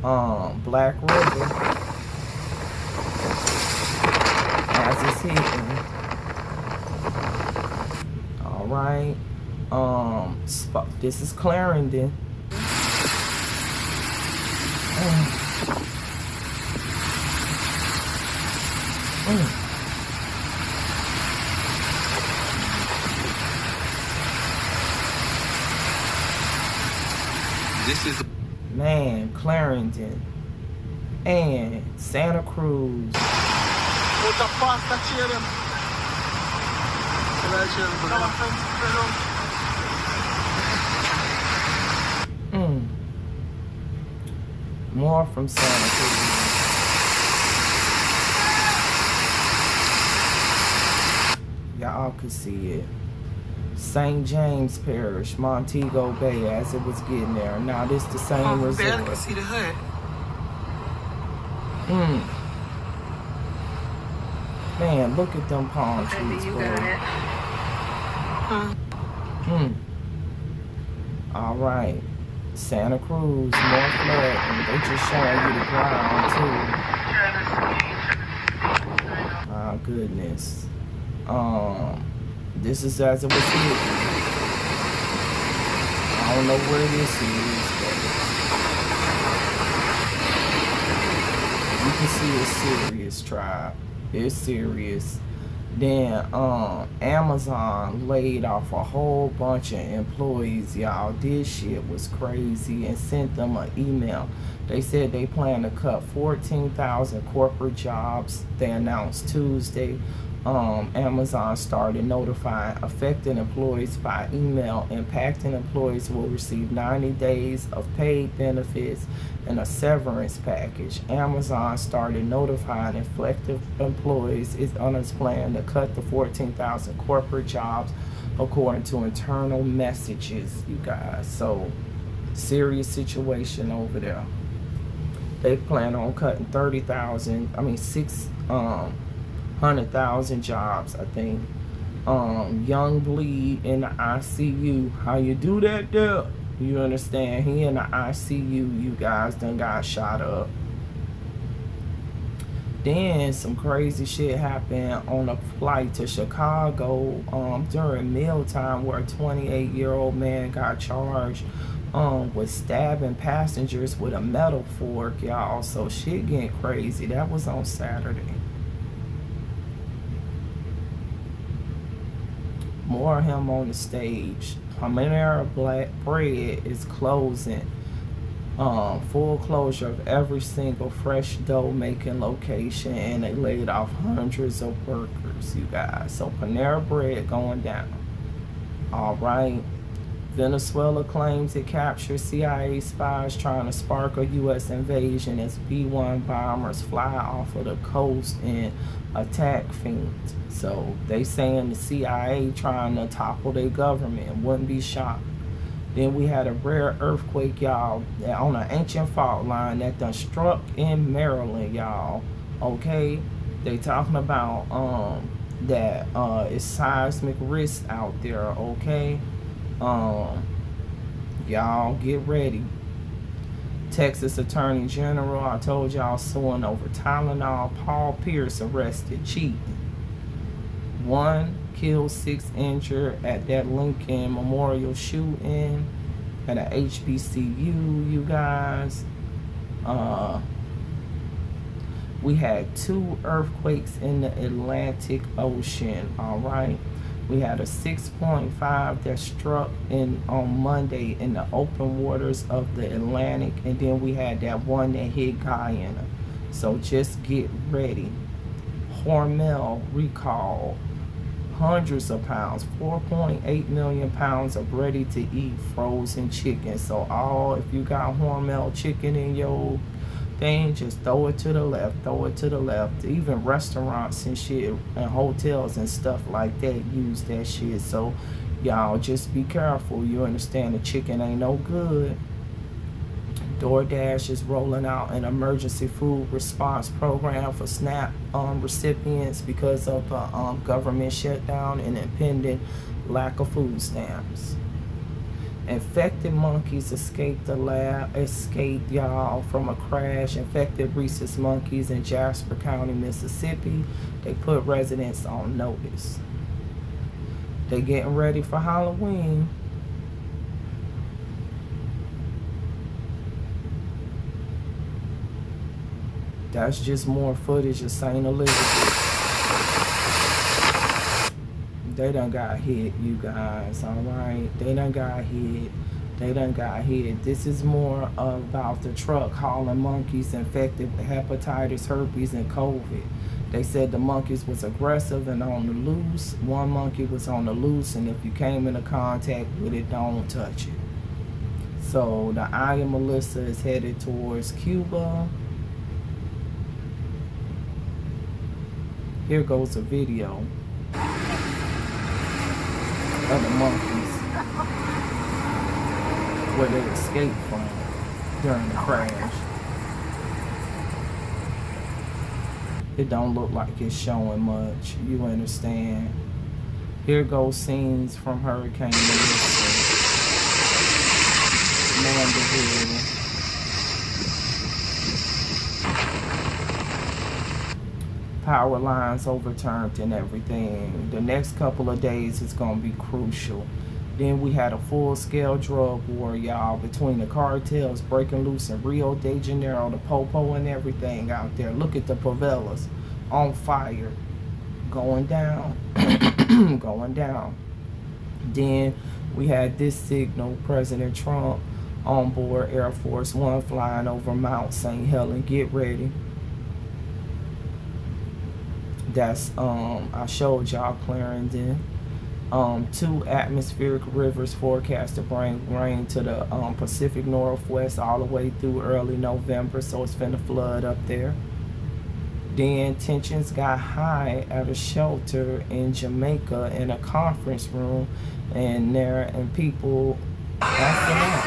Almighty. Black River. As it's hitting. Alright. This is Clarendon. This is Man, Clarendon and Santa Cruz. More from Santa Cruz. Y'all could see it. St. James Parish, Montego Bay, as it was getting there. Now this the same resort. I can see the hood. Man, look at them palm trees, You bro. got it. All right. Santa Cruz, more flood, and they just showing you the ground too. My goodness. This is as it was hit. I don't know where this is, but you can see it's serious, tribe. It's serious. Then Amazon laid off a whole bunch of employees, y'all. This shit was crazy, and sent them an email. They said they plan to cut 14,000 corporate jobs. They announced Tuesday. Amazon started notifying affected employees by email. Impacted employees will receive 90 days of paid benefits and a severance package. Amazon started notifying affected employees on its plan to cut the 14,000 corporate jobs according to internal messages, you guys. So, serious situation over there. They plan on cutting 600,000 jobs, I think. Young bleed in the ICU. How you do that there? You understand? He in the ICU, you guys done got shot up. Then some crazy shit happened on a flight to Chicago during mealtime, where a 28-year-old man got charged with stabbing passengers with a metal fork, y'all. So shit getting crazy. That was on Saturday. More of him on the stage. Panera Bread is closing. Full closure of every single fresh dough making location, and they laid off hundreds of workers, you guys. So Panera Bread going down. All right. Venezuela claims it captured CIA spies trying to spark a U.S. invasion as B-1 bombers fly off of the coast and attack fiends. So they saying the CIA trying to topple their government. Wouldn't be shocked. Then we had a rare earthquake, y'all, on an ancient fault line that done struck in Maryland, y'all. Okay? They talking about that it's seismic risk out there, okay? Y'all get ready. Texas Attorney General, I told y'all, suing over Tylenol. Paul Pierce arrested cheating. 1 killed, 6 injured at that Lincoln Memorial shooting at a HBCU, you guys. We had 2 earthquakes in the Atlantic Ocean, all right? We had a 6.5 that struck on Monday in the open waters of the Atlantic, and then we had that one that hit Guyana. So just get ready. Hormel recall hundreds of pounds, 4.8 million pounds of ready-to-eat frozen chicken. So if you got Hormel chicken in your thing, just throw it to the left, throw it to the left. Even restaurants and shit and hotels and stuff like that use that shit. So y'all just be careful. You understand the chicken ain't no good. DoorDash is rolling out an emergency food response program for SNAP recipients because of the government shutdown and impending lack of food stamps. Infected monkeys escaped y'all from a crash. Infected rhesus monkeys in Jasper County, Mississippi. They put residents on notice. They getting ready for Halloween. That's just more footage of St. Elizabeth. They done got hit, you guys, all right? They done got hit. They done got hit. This is more about the truck hauling monkeys infected with hepatitis, herpes, and COVID. They said the monkeys was aggressive and on the loose. One monkey was on the loose, and if you came into contact with it, don't touch it. So the Eye of Melissa is headed towards Cuba. Here goes a video of the monkeys where they escaped from during the crash. It don't look like it's showing much, you understand. Here goes scenes from Hurricane Melissa. Mandeville. Power lines overturned and everything. The next couple of days is going to be crucial. Then we had a full-scale drug war, y'all, between the cartels breaking loose in Rio de Janeiro, the Popo and everything out there. Look at the favelas on fire, going down, going down. Then we had this signal, President Trump on board Air Force One flying over Mount St. Helens. Get ready. That's I showed y'all Clarendon. 2 atmospheric rivers forecast to bring rain to the Pacific Northwest all the way through early November, so it's finna flood up there. Then tensions got high at a shelter in Jamaica in a conference room, and people acting up.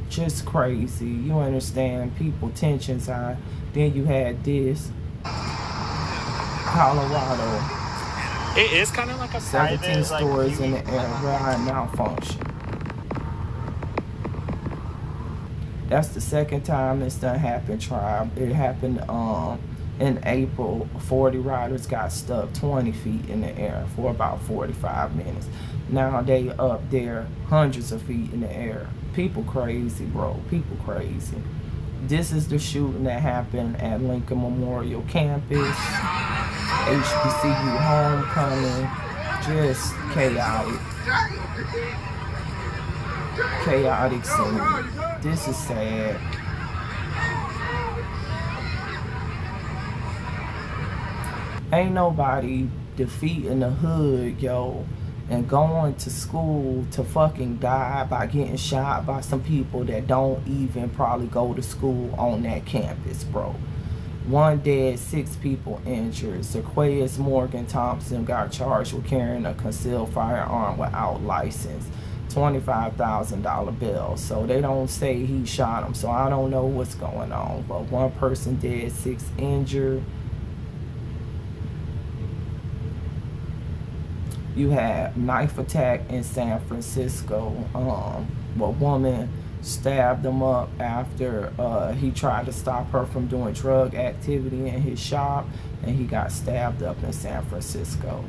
Just crazy, you understand? People tensions high. Then you had this Colorado. It is kind of like a 17 private, stores like, in the area malfunction. That's the second time this done happened, tribe. It happened in April. 40 riders got stuck 20 feet in the air for about 45 minutes. Now they up there hundreds of feet in the air. People crazy, bro. People crazy. This is the shooting that happened at Lincoln Memorial Campus. HBCU homecoming. Just chaotic. Chaotic scene. This is sad. Ain't nobody defeating the hood, yo, and going to school to fucking die by getting shot by some people that don't even probably go to school on that campus, bro. 1 dead, 6 people injured. Zaquavius Morgan Thompson got charged with carrying a concealed firearm without license. $25,000 bill. So they don't say he shot him, so I don't know what's going on. But 1 person dead, 6 injured. You had knife attack in San Francisco. A woman stabbed him up after he tried to stop her from doing drug activity in his shop, and he got stabbed up in San Francisco.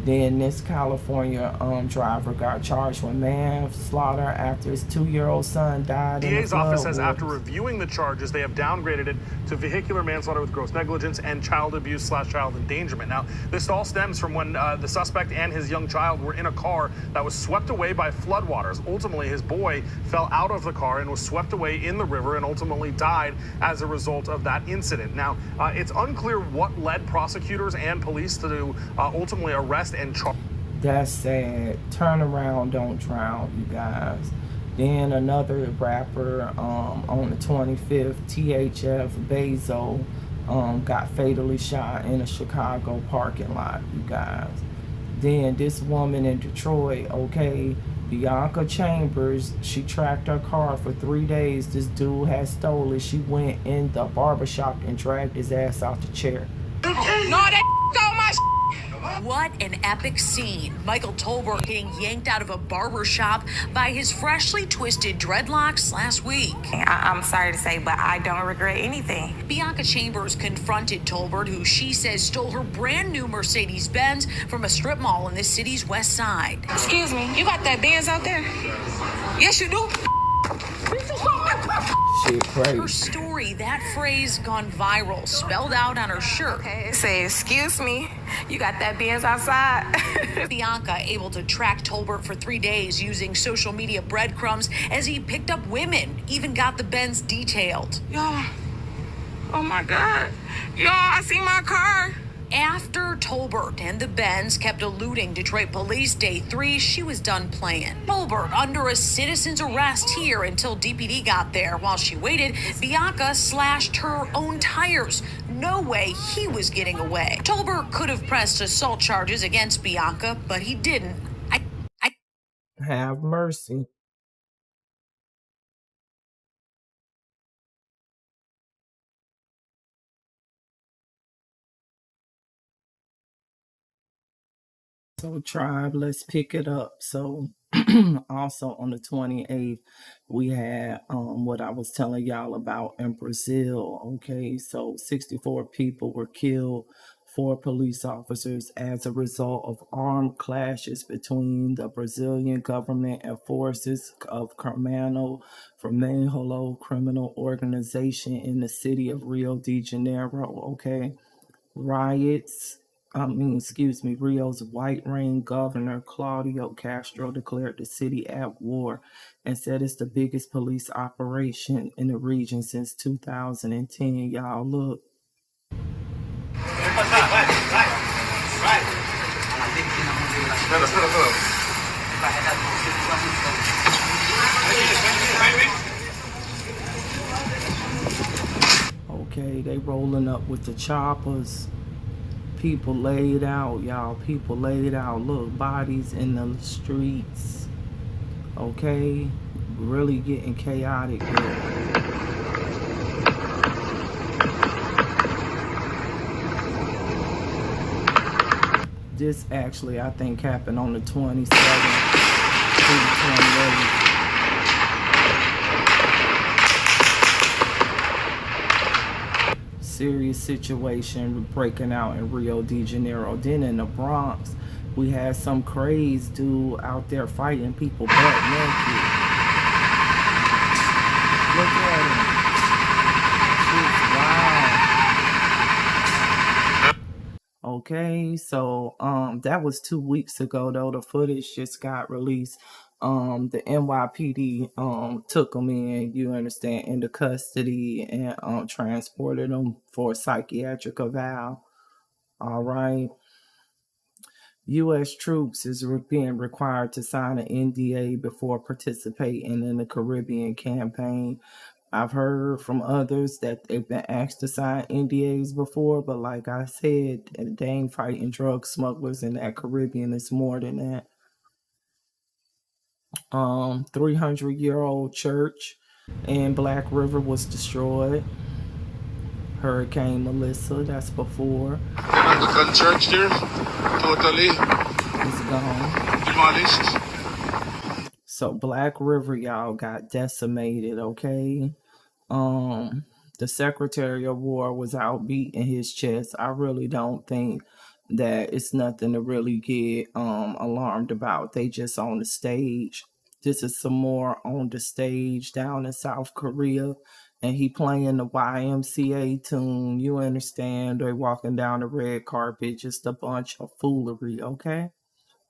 Then this California driver got charged with manslaughter after his 2-year-old son died in the DA's office says floodwaters. after reviewing the charges, they have downgraded it to vehicular manslaughter with gross negligence and child abuse / child endangerment. Now, this all stems from when the suspect and his young child were in a car that was swept away by floodwaters. Ultimately, his boy fell out of the car and was swept away in the river and ultimately died as a result of that incident. Now, it's unclear what led prosecutors and police to ultimately arrest and charge. That's sad. Turn around, don't drown, you guys. Then another rapper on the 25th, THF Bezos, got fatally shot in a Chicago parking lot, you guys. Then this woman in Detroit, okay, Bianca Chambers, she tracked her car for 3 days. This dude had stolen it. She went in the barbershop and dragged his ass out the chair. No, that stole my What an epic scene. Michael Tolbert getting yanked out of a barber shop by his freshly twisted dreadlocks last week. I'm sorry to say, but I don't regret anything. Bianca Chambers confronted Tolbert, who she says stole her brand new Mercedes-Benz from a strip mall in the city's west side. Excuse me, you got that Benz out there? Yes, you do. Shit crazy. Her story, that phrase gone viral, spelled out on her shirt. Okay, say, excuse me, you got that Benz outside? Bianca able to track Tolbert for 3 days using social media breadcrumbs as he picked up women, even got the Benz detailed. Y'all, oh my God. Y'all, I see my car. After Tolbert and the Benz kept eluding Detroit police, day 3, she was done playing. Tolbert under a citizen's arrest here until DPD got there. While she waited, Bianca slashed her own tires. No way he was getting away. Tolbert could have pressed assault charges against Bianca, but he didn't. Have mercy. So tribe, let's pick it up. So also on the 28th, we had what I was telling y'all about in Brazil. Okay, so 64 people were killed, 4 police officers, as a result of armed clashes between the Brazilian government and forces of Carmano Vermelho criminal organization in the city of Rio de Janeiro. Okay, Rio's White Rain governor, Claudio Castro, declared the city at war and said it's the biggest police operation in the region since 2010. Y'all, look. Okay, they rolling up with the choppers. People laid out, y'all. People laid out. Look, bodies in the streets. Okay? Really getting chaotic here. This actually, I think, happened on the 27th through the 28th. Serious situation breaking out in Rio de Janeiro. Then in the Bronx, we had some crazed dude out there fighting people butt naked. Look at him. Wow. Okay, so that was 2 weeks ago though. The footage just got released. The NYPD took them in, you understand, into custody and transported them for psychiatric eval. All right. U.S. troops is being required to sign an NDA before participating in the Caribbean campaign. I've heard from others that they've been asked to sign NDAs before, but like I said, they ain't fighting drug smugglers in that Caribbean. It's more than that. 300-year-old church in Black River was destroyed. Hurricane Melissa, that's before. The church there, totally is gone. So Black River, y'all, got decimated, okay? The Secretary of War was out beating his chest. I really don't think that it's nothing to really get alarmed about. They just on the stage. This is some more on the stage down in South Korea, and he playing the YMCA tune. You understand? They're walking down the red carpet, just a bunch of foolery, okay?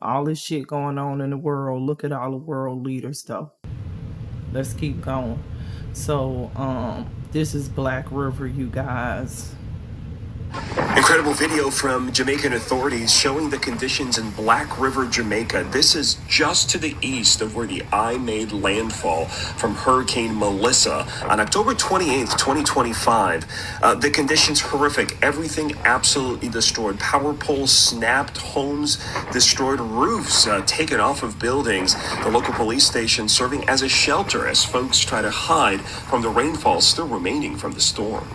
All this shit going on in the world. Look at all the world leaders, though. Let's keep going. So, this is Black River, you guys. Incredible video from Jamaican authorities showing the conditions in Black River, Jamaica. This is just to the east of where the eye made landfall from Hurricane Melissa on October 28th, 2025. The conditions horrific. Everything absolutely destroyed. Power poles snapped, homes destroyed, roofs taken off of buildings. The local police station serving as a shelter as folks try to hide from the rainfall still remaining from the storm.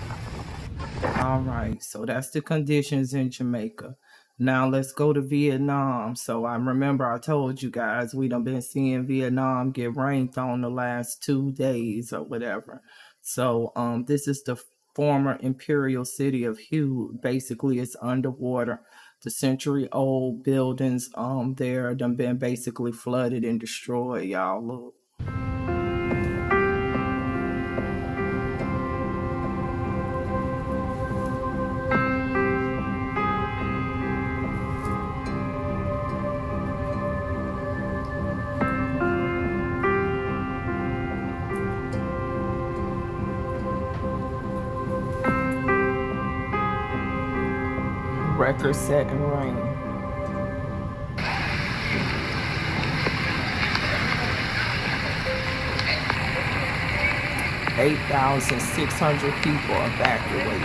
All right, so that's the conditions in Jamaica. Now let's go to Vietnam. So I remember I told you guys we done been seeing Vietnam get rained on the last 2 days or whatever. So this is the former imperial city of Hue. Basically, it's underwater. The century-old buildings there done been basically flooded and destroyed, y'all. Look. Record-setting rain. $8,600 people evacuated.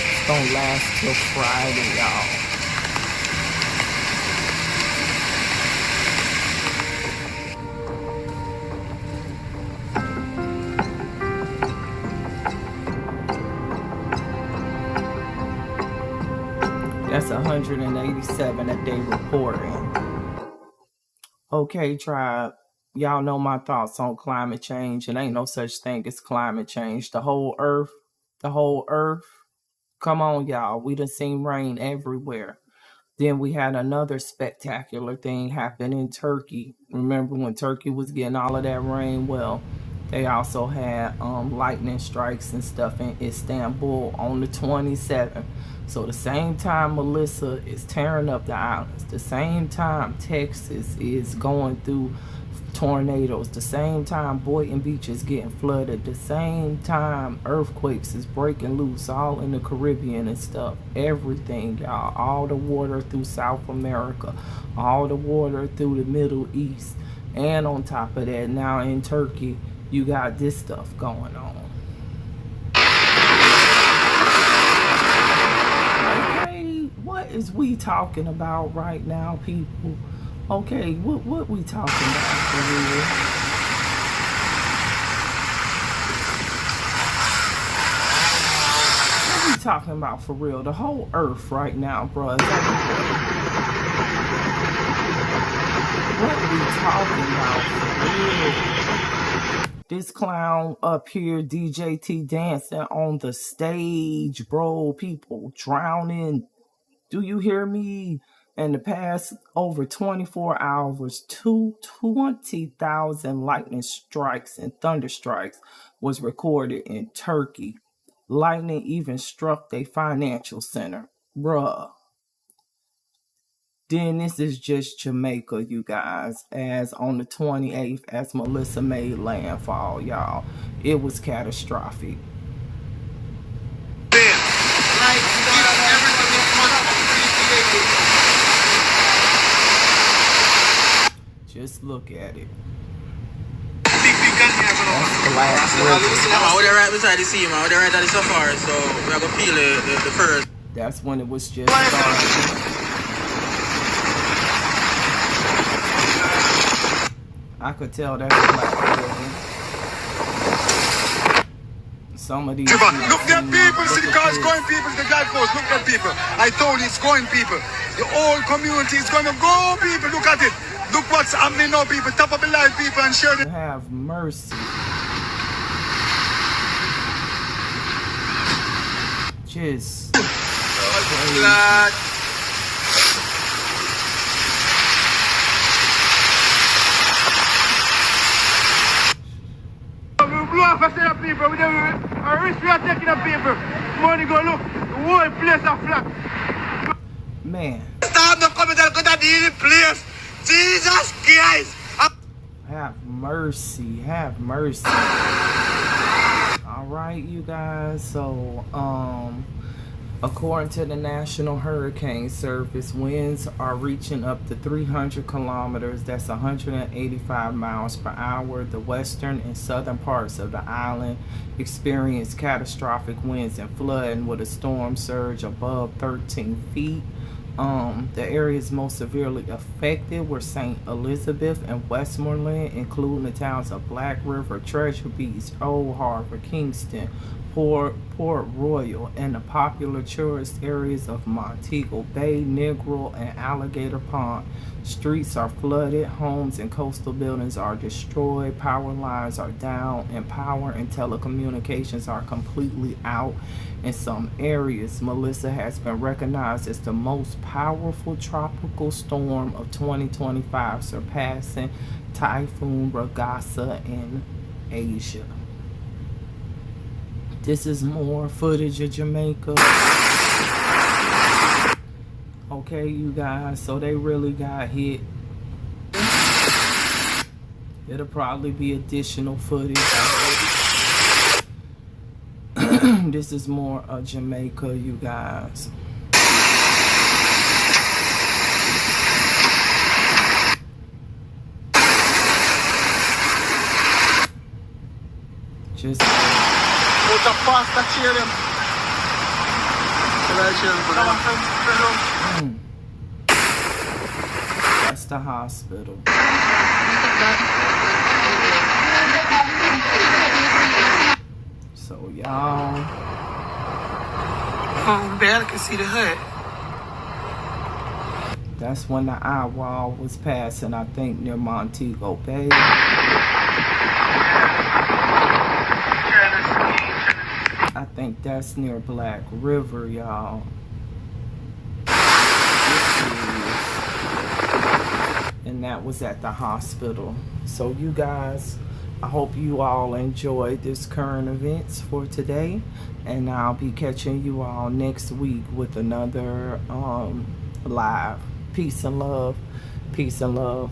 It's gonna last till Friday, y'all. That's 187 that they reporting. Okay, tribe. Y'all know my thoughts on climate change. And ain't no such thing as climate change. The whole earth. Come on, y'all. We done seen rain everywhere. Then we had another spectacular thing happen in Turkey. Remember when Turkey was getting all of that rain? Well, they also had lightning strikes and stuff in Istanbul on the 27th. So the same time Melissa is tearing up the islands, the same time Texas is going through tornadoes, the same time Boynton Beach is getting flooded, the same time earthquakes is breaking loose all in the Caribbean and stuff. Everything, y'all. All the water through South America, all the water through the Middle East. And on top of that, now in Turkey, you got this stuff going on. Okay, what is we talking about right now, people? Okay, what we talking about for real? What we talking about for real? The whole earth right now, bro. What we talking about for real? This clown up here, DJT dancing on the stage, bro. People drowning. Do you hear me? In the past over 24 hours, 20,000 lightning strikes and thunder strikes was recorded in Turkey. Lightning even struck their financial center. Bruh. Then this is just Jamaica, you guys. As on the 28th, as Melissa made landfall, y'all. It was catastrophic. Just look at it. That's Black River. Right beside the sea, man. We're right at the safari, so we're going to peel the first. That's when it was just starting. I could tell that's Black River. some of these. Look at people, see the cars going, people, the Gulf Coast, look at people. I told you it's going, people. The whole community is going to go, people, look at it. Look what's happening now, people. Top of the life, people, and share it. Have mercy. Just blow off a set of people with a risk we are taking of people. Money go look, the whole place are flat. Man. Stop the coming to the place. Jesus Christ. Have mercy. Have mercy. Alright, you guys. So, according to the National Hurricane Service, winds are reaching up to 300 kilometers. That's 185 miles per hour. The western and southern parts of the island experience catastrophic winds and flooding with a storm surge above 13 feet. The areas most severely affected were St. Elizabeth and Westmoreland, including the towns of Black River, Treasure Beach, Old Harbor, Kingston, Port Royal, and the popular tourist areas of Montego Bay, Negril, and Alligator Pond. Streets are flooded, homes and coastal buildings are destroyed, power lines are down, and power and telecommunications are completely out in some areas. Melissa has been recognized as the most powerful tropical storm of 2025, surpassing Typhoon Ragasa in Asia. This is more footage of Jamaica. Okay, you guys, so they really got hit. It'll probably be additional footage. This is more of Jamaica, you guys. Just that's the hospital. So y'all, oh, barely can see the hut. That's when the eye wall was passing, I think, near Montego Bay. I think that's near Black River, y'all. And that was at the hospital. So you guys, I hope you all enjoyed this current events for today. And I'll be catching you all next week with another live. Peace and love. Peace and love.